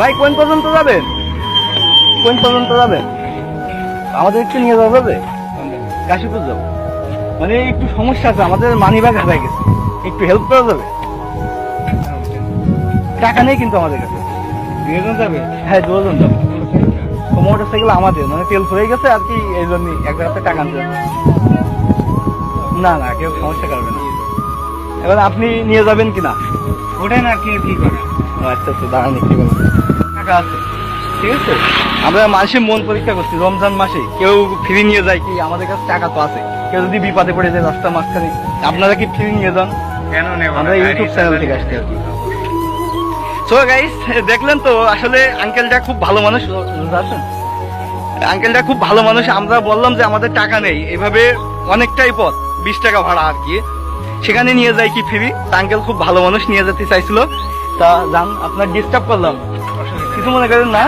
ভাই কোন পর্যন্ত যাবেন? কোন পর্যন্ত যাবেন? আমাদের একটু নিয়ে যাওয়া যাবে? কাশীপুর যাবো, মানে একটু সমস্যা আছে, আমাদের মানি ব্যাগ হারাই গেছে, একটু হেল্প করা যাবে? টাকা নেই কিন্তু আমাদের কাছে। দুজন যাবে? হ্যাঁ, দুজন যাবো। তো মোটর সাইকেল আমাদের, মানে তেল হয়ে গেছে আর কি, এই জন্য এক জায়গাতে টাকা আনতে যাবো। না না, কেউ সমস্যা করবে না। এবার আপনি নিয়ে যাবেন কিনা? ওটাই না, কে কি করে? আচ্ছা আচ্ছা, দাঁড়ান একটু বলুন। টাকা আছে, ঠিক আছে। আমরা মানুষের মন পরীক্ষা করছি, রমজান মাসে কেউ ফ্রি নিয়ে যায় কি? আমাদের কাছে টাকা তো আছে, কেউ যদি বিপদে পড়ে যায় রাস্তার মাঝখানে, আপনারা কি ফ্রি নিয়ে যান? কেন নেব? আমরা ইউটিউব চ্যানেল থেকে আসছি আর কি। সো গাইস, দেখলেন তো আসলে আঙ্কেলটা খুব ভালো মানুষ। আঙ্কেলটা খুব ভালো মানুষ। আমরা বললাম যে আমাদের টাকা নেই, এভাবে অনেকটাই পথ, 20 টাকা ভাড়া আর কি, সেখানে নিয়ে যায় কি ফ্রি। আঙ্কেল খুব ভালো মানুষ, নিয়ে যেতে চাইছিল। তা যান, আপনার ডিস্টার্ব করলাম, কিছু মনে করেন না?